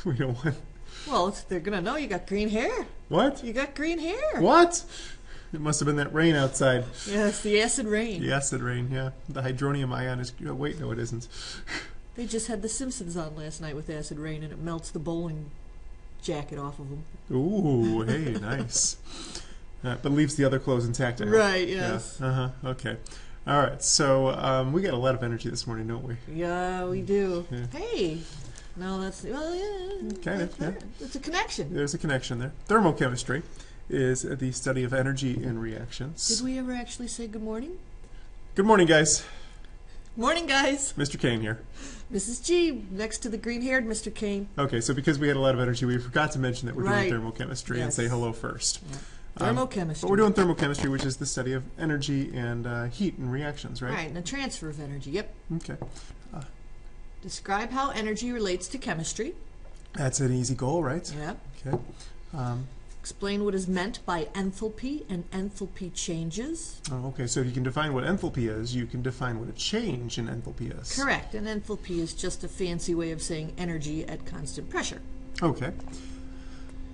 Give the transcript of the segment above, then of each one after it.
We don't want... Well, they're going to know you got green hair. What? You got green hair. What? It must have been that rain outside. Yes, the acid rain. The acid rain, yeah. The hydronium ion is... Oh, wait, no, it isn't. They just had The Simpsons on last night with acid rain, and it melts the bowling jacket off of them. Ooh, hey, nice. But leaves the other clothes intact. Right, yes. Yeah. Okay. All right, so we got a lot of energy this morning, don't we? Yeah, we do. Yeah. Hey. No, that's... Well, yeah. Kind of, yeah. It's a connection. There's a connection there. Thermochemistry is the study of energy in reactions. Did we ever actually say good morning? Good morning, guys. Morning, guys. Mr. Kane here. Mrs. G, next to the green-haired Mr. Kane. Okay, so because we had a lot of energy, we forgot to mention that we're Right. doing thermochemistry and say hello first. Yeah. Thermochemistry. But we're doing thermochemistry, which is the study of energy and heat in reactions, right? Right, and the transfer of energy. Yep. Okay. Describe how energy relates to chemistry. That's an easy goal, right? Yep. Okay. Explain what is meant by enthalpy and enthalpy changes. Oh, okay, so if you can define what enthalpy is, you can define what a change in enthalpy is. Correct, and enthalpy is just a fancy way of saying energy at constant pressure. Okay.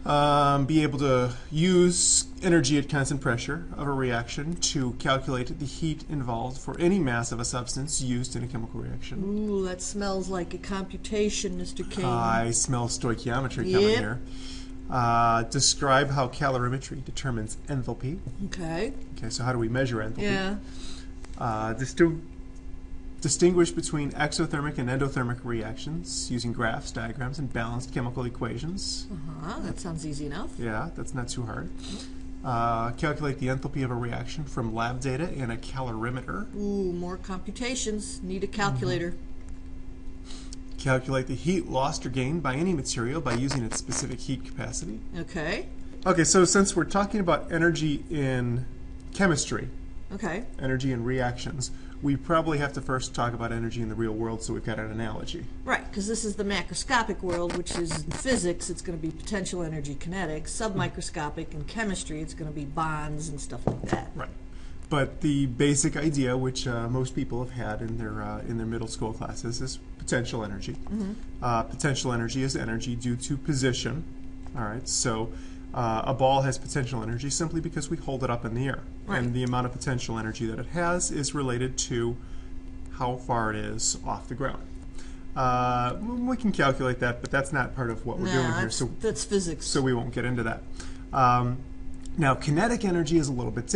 Be able to use energy at constant pressure of a reaction to calculate the heat involved for any mass of a substance used in a chemical reaction. Ooh, that smells like a computation, Mr. Kane. I smell stoichiometry coming here. Describe how calorimetry determines enthalpy. Okay. Okay, so how do we measure enthalpy? Yeah. Distinguish between exothermic and endothermic reactions using graphs, diagrams, and balanced chemical equations. That sounds easy enough. Yeah, that's not too hard. Calculate the enthalpy of a reaction from lab data in a calorimeter. Ooh, more computations. Need a calculator. Calculate the heat lost or gained by any material by using its specific heat capacity. Okay. Okay, so since we're talking about energy in chemistry, Okay. energy in reactions, we probably have to first talk about energy in the real world, so we've got an analogy. Right, because this is the macroscopic world, which is in physics, it's going to be potential energy kinetics. Submicroscopic in chemistry, it's going to be bonds and stuff like that. Right. But the basic idea, which most people have had in their middle school classes, is potential energy. Potential energy is energy due to position. All right, so a ball has potential energy simply because we hold it up in the air. Right. And the amount of potential energy that it has is related to how far it is off the ground. We can calculate that, but that's not part of what we're doing here. So that's physics. So we won't get into that. Now, kinetic energy is a little bit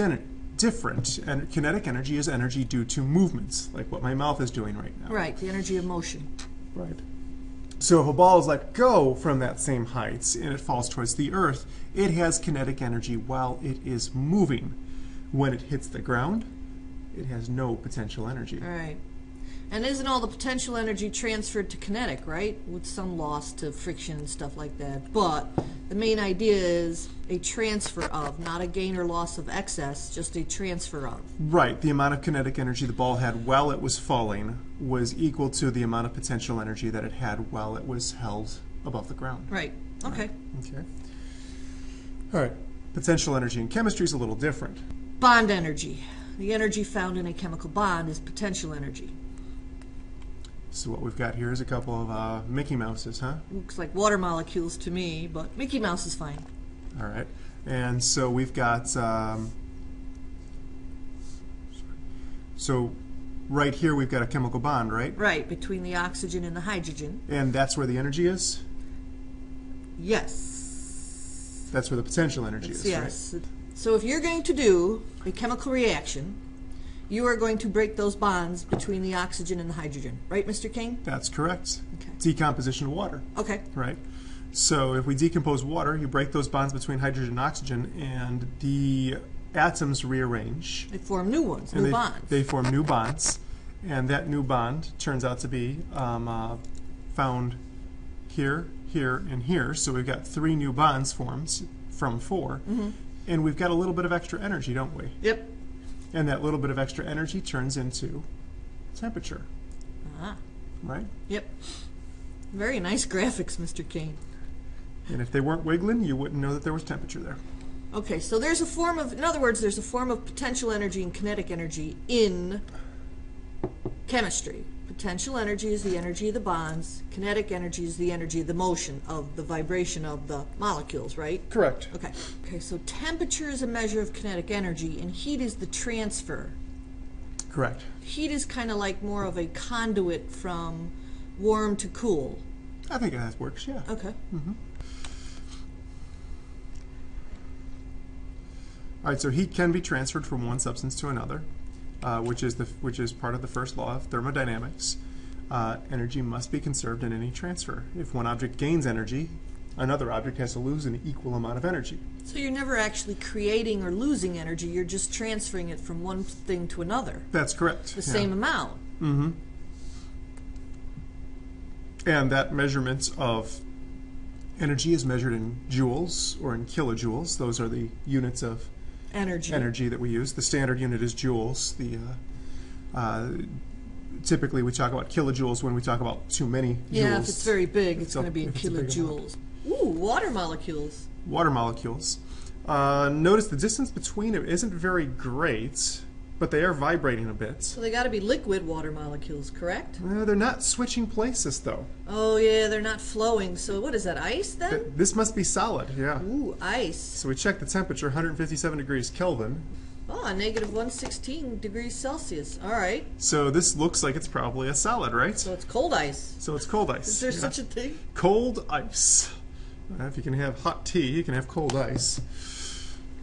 different. And kinetic energy is energy due to movements, like what my mouth is doing right now. Right, the energy of motion. Right. So if a ball is let go from that same height and it falls towards the earth, it has kinetic energy while it is moving. When it hits the ground, it has no potential energy. Right. And isn't all the potential energy transferred to kinetic, right? With some loss to friction and stuff like that. But the main idea is a transfer of, not a gain or loss of excess, just a transfer of. Right. The amount of kinetic energy the ball had while it was falling was equal to the amount of potential energy that it had while it was held above the ground. Right. Okay. Okay. All right. Potential energy in chemistry is a little different. Bond energy. The energy found in a chemical bond is potential energy. So what we've got here is a couple of Mickey Mouses, huh? Looks like water molecules to me, but Mickey Mouse is fine. All right. And so we've got, so right here we've got a chemical bond, right? Right, between the oxygen and the hydrogen. And that's where the energy is? Yes. That's where the potential energy is, yes. Right? So if you're going to do a chemical reaction, you are going to break those bonds between the oxygen and the hydrogen. Right, Mr. King? That's correct. Okay. Decomposition of water. Okay. Right? So if we decompose water, you break those bonds between hydrogen and oxygen, and the atoms rearrange. They form new ones, new bonds. They form new bonds, and that new bond turns out to be found here, here, and here. So we've got 3 new bonds formed from 4. And we've got a little bit of extra energy, don't we? Yep. And that little bit of extra energy turns into temperature. Right? Yep. Very nice graphics, Mr. Kane. And if they weren't wiggling, you wouldn't know that there was temperature there. Okay, so there's a form of, in other words, there's a form of potential energy and kinetic energy in chemistry. Potential energy is the energy of the bonds. Kinetic energy is the energy of the motion, of the vibration of the molecules, right? Correct. Okay. Okay, so temperature is a measure of kinetic energy, and heat is the transfer. Correct. Heat is kind of like more of a conduit from warm to cool. I think that works, yeah. Okay. All right, so heat can be transferred from one substance to another, which is part of the first law of thermodynamics. Energy must be conserved in any transfer. If one object gains energy, another object has to lose an equal amount of energy. So you're never actually creating or losing energy, you're just transferring it from one thing to another. That's correct. The same amount. Mm-hmm. And that measurement of energy is measured in joules or in kilojoules. Those are the units of energy that we use. The standard unit is joules. Typically we talk about kilojoules when we talk about too many joules. Yeah, if it's very big, it's going to be in if it's a big kilojoules. Ooh, water molecules. Water molecules. Notice the distance between them isn't very great, but they are vibrating a bit. So they got to be liquid water molecules, correct? They're not switching places, though. Oh, yeah, they're not flowing. So what is that, ice then? This must be solid, yeah. Ooh, ice. So we check the temperature, 157 degrees Kelvin. Oh, negative 116 degrees Celsius. All right. So this looks like it's probably a solid, right? So it's cold ice. So it's cold ice. Is there such a thing? Cold ice. If you can have hot tea, you can have cold ice.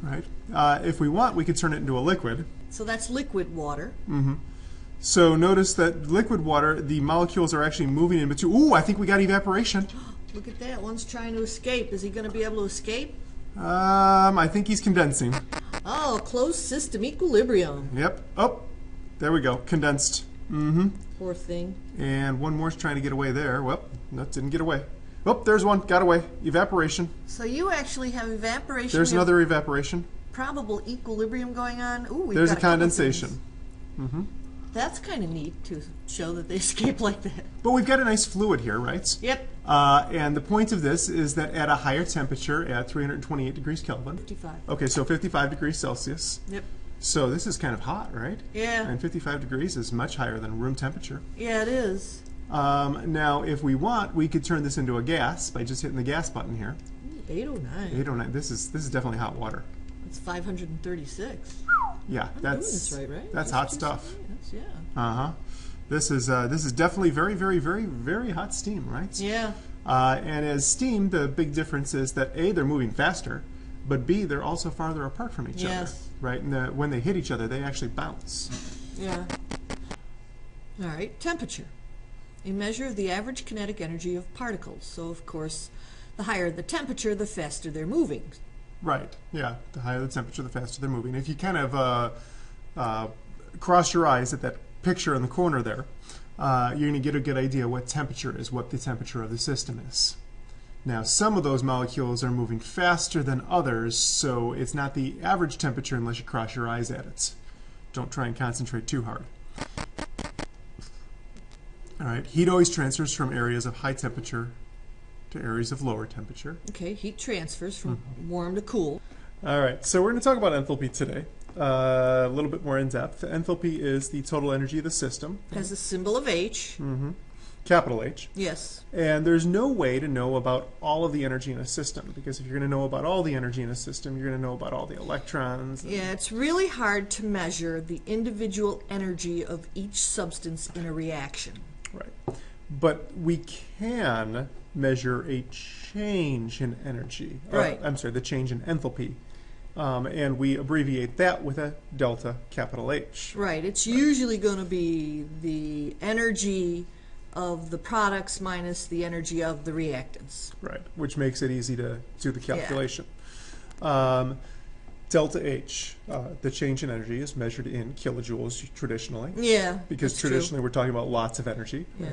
Right? If we want, we could turn it into a liquid. So that's liquid water. Mm-hmm. So notice that liquid water, the molecules are actually moving in between. Ooh, I think we got evaporation. Look at that. One's trying to escape. Is he going to be able to escape? I think he's condensing. Oh, closed system equilibrium. Yep. Oh, there we go. Condensed. Mm-hmm. Poor thing. And one more's trying to get away there. Well, that didn't get away. Oh, there's one. Got away. Evaporation. So you actually have evaporation. There's another evaporation. Probable equilibrium going on. Ooh, there's a condensation. Mm-hmm. That's kind of neat to show that they escape like that. But we've got a nice fluid here, right? Yep. And the point of this is that at a higher temperature, at 328 degrees Kelvin. 55. Okay, so 55 degrees Celsius. Yep. So this is kind of hot, right? Yeah. And 55 degrees is much higher than room temperature. Yeah, it is. Now, if we want, we could turn this into a gas by just hitting the gas button here. 809. 809. This is definitely hot water. It's 536. Yeah, that's right? That's hot stuff. Yeah. Uh-huh. This is definitely very, very, very, very hot steam, right? Yeah. And as steam, the big difference is that A, they're moving faster, but B, they're also farther apart from each other, right? And when they hit each other, they actually bounce. Yeah. All right. Temperature. A measure of the average kinetic energy of particles. So, of course, the higher the temperature, the faster they're moving. Right. Yeah. The higher the temperature, the faster they're moving. If you kind of cross your eyes at that picture in the corner there, you're going to get a good idea what temperature is, what the temperature of the system is. Now, some of those molecules are moving faster than others, so it's not the average temperature unless you cross your eyes at it. Don't try and concentrate too hard. All right. Heat always transfers from areas of high temperature to areas of lower temperature. Okay, heat transfers from warm to cool. All right, so we're going to talk about enthalpy today, a little bit more in depth. Enthalpy is the total energy of the system. It has a symbol of H. Mm-hmm. Capital H. Yes. And there's no way to know about all of the energy in a system, because if you're going to know about all the energy in a system, you're going to know about all the electrons. Yeah, it's really hard to measure the individual energy of each substance in a reaction. Right. But we can measure a change in energy. Right. I'm sorry, the change in enthalpy. And we abbreviate that with a delta capital H. Right. It's usually going to be the energy of the products minus the energy of the reactants. Right, which makes it easy to do the calculation. Delta H, the change in energy, is measured in kilojoules traditionally. Yeah, because traditionally we're talking about lots of energy. Yeah.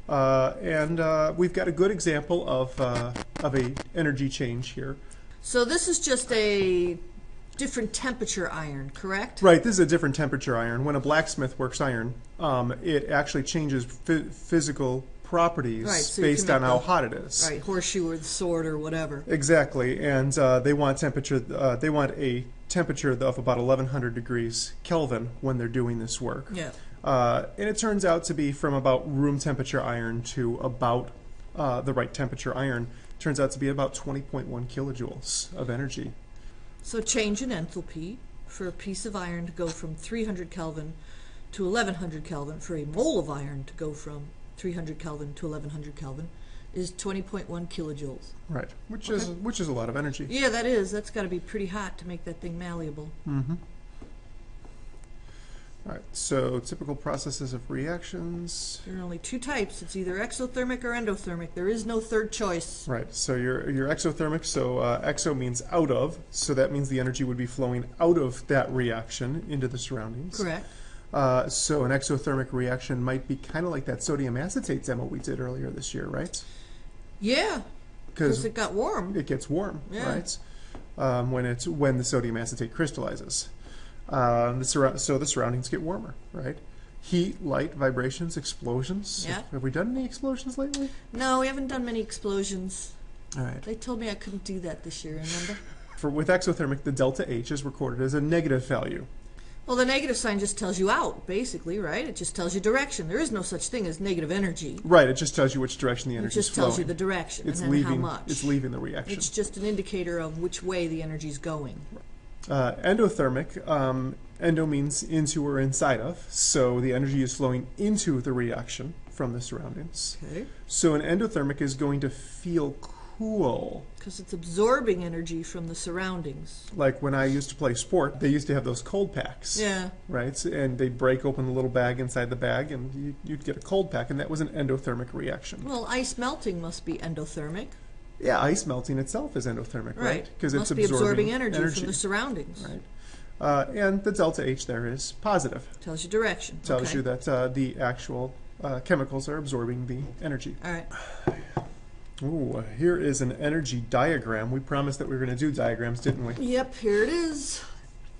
Right? And we've got a good example of a energy change here. So this is just a different temperature iron, correct? Right, this is a different temperature iron. When a blacksmith works iron, it actually changes physical properties so based on how hot it is. Right, horseshoe or the sword or whatever. Exactly, and they want temperature. They want a temperature of about 1100 degrees Kelvin when they're doing this work. Yeah. And it turns out to be from about room temperature iron to about the right temperature iron. Turns out to be about 20.1 kilojoules of energy. So change in enthalpy for a piece of iron to go from 300 Kelvin to 1100 Kelvin, for a mole of iron to go from 300 Kelvin to 1100 Kelvin, is 20.1 kilojoules. Right, which is a lot of energy. Yeah, that is. That's got to be pretty hot to make that thing malleable. Mm-hmm. All right, so typical processes of reactions. There are only two types. It's either exothermic or endothermic. There is no third choice. Right, so you're exothermic, so exo means out of, so that means the energy would be flowing out of that reaction into the surroundings. Correct. So an exothermic reaction might be kind of like that sodium acetate demo we did earlier this year, right? Yeah, because it got warm. It gets warm, yeah. Right? When the sodium acetate crystallizes. So the surroundings get warmer, right? Heat, light, vibrations, explosions. Yeah. Have we done any explosions lately? No, we haven't done many explosions. All right. They told me I couldn't do that this year, remember? With exothermic, the delta H is recorded as a negative value. Well, the negative sign just tells you out, basically, right? It just tells you direction. There is no such thing as negative energy. Right, it just tells you which direction the energy is flowing. It just tells you the direction It's and then leaving, how much. It's leaving the reaction. It's just an indicator of which way the energy is going. Endothermic, endo means into or inside of, so the energy is flowing into the reaction from the surroundings. Okay. So an endothermic is going to feel cool. Because it's absorbing energy from the surroundings. Like when I used to play sport, they used to have those cold packs. Yeah. Right? And they'd break open the little bag inside the bag, and you'd get a cold pack, and that was an endothermic reaction. Well, ice melting must be endothermic. Yeah, ice melting itself is endothermic, right? Because it's must be absorbing energy from the surroundings. Right. And the delta H there is positive. Tells you direction. Tells you that the actual chemicals are absorbing the energy. All right. Ooh, here is an energy diagram. We promised that we were going to do diagrams, didn't we? Yep, here it is.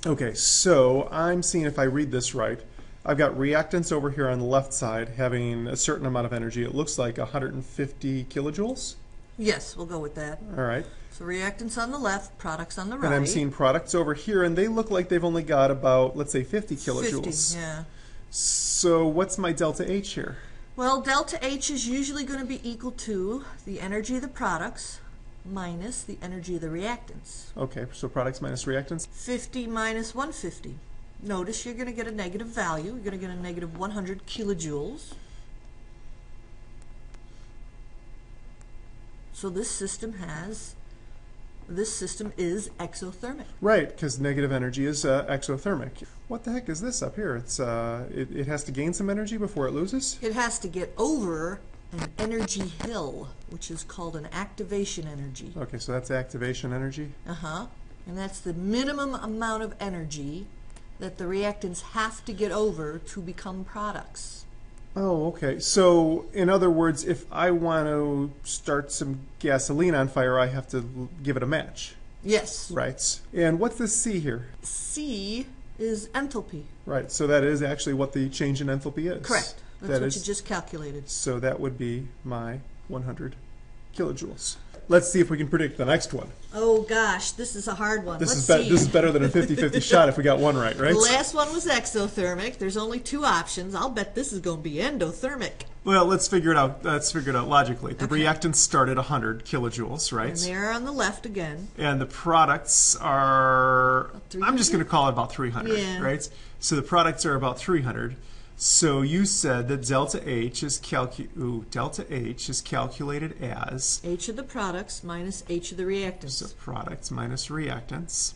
Okay, so I'm seeing if I read this right. I've got reactants over here on the left side having a certain amount of energy. It looks like 150 kilojoules. Yes, we'll go with that. All right. So reactants on the left, products on the right. And I'm seeing products over here, and they look like they've only got about, let's say, 50 kilojoules. 50, yeah. So what's my delta H here? Well, delta H is usually going to be equal to the energy of the products minus the energy of the reactants. Okay, so products minus reactants. 50 minus 150. Notice you're going to get a negative value. You're going to get a negative 100 kilojoules. So this system is exothermic. Right, because negative energy is exothermic. What the heck is this up here? It's it has to gain some energy before it loses? It has to get over an energy hill, which is called an activation energy. Okay, so that's activation energy? Uh-huh. And that's the minimum amount of energy that the reactants have to get over to become products. Oh, okay. So, in other words, if I want to start some gasoline on fire, I have to give it a match. Yes. Right. And what's this C here? C is enthalpy. Right. So that is actually what the change in enthalpy is. Correct. That's what you just calculated. So that would be my 100 kilojoules. Let's see if we can predict the next one. Oh gosh, this is a hard one. This is better than a 50-50 shot if we got one right? The last one was exothermic. There's only two options. I'll bet this is going to be endothermic. Well, let's figure it out. Let's figure it out logically. The reactants start at 100 kilojoules, right? And they're on the left again. And the products are, I'm just going to call it about 300, yeah. Right? So the products are about 300. So you said that delta H is calculated as H of the products minus H of the reactants. So products minus reactants.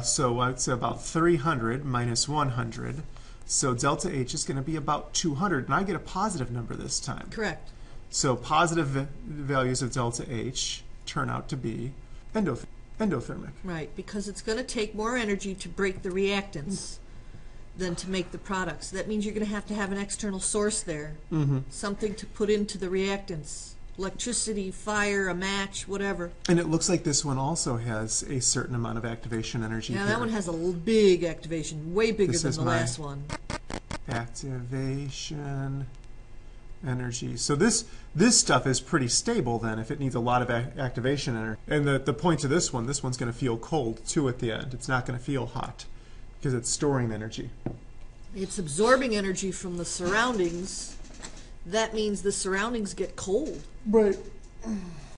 So it's about 300 minus 100. So delta H is going to be about 200, and I get a positive number this time. Correct. So positive values of delta H turn out to be endothermic. Right, because it's going to take more energy to break the reactants than to make the products. That means you're going to have an external source there. Mm-hmm. Something to put into the reactants. Electricity, fire, a match, whatever. And it looks like this one also has a certain amount of activation energy. Yeah, that one has a big activation, way bigger than the last one. Activation energy. So this stuff is pretty stable then if it needs a lot of activation energy. And the point of this one's going to feel cold too at the end. It's not going to feel hot because it's storing energy. It's absorbing energy from the surroundings. That means the surroundings get cold. Right.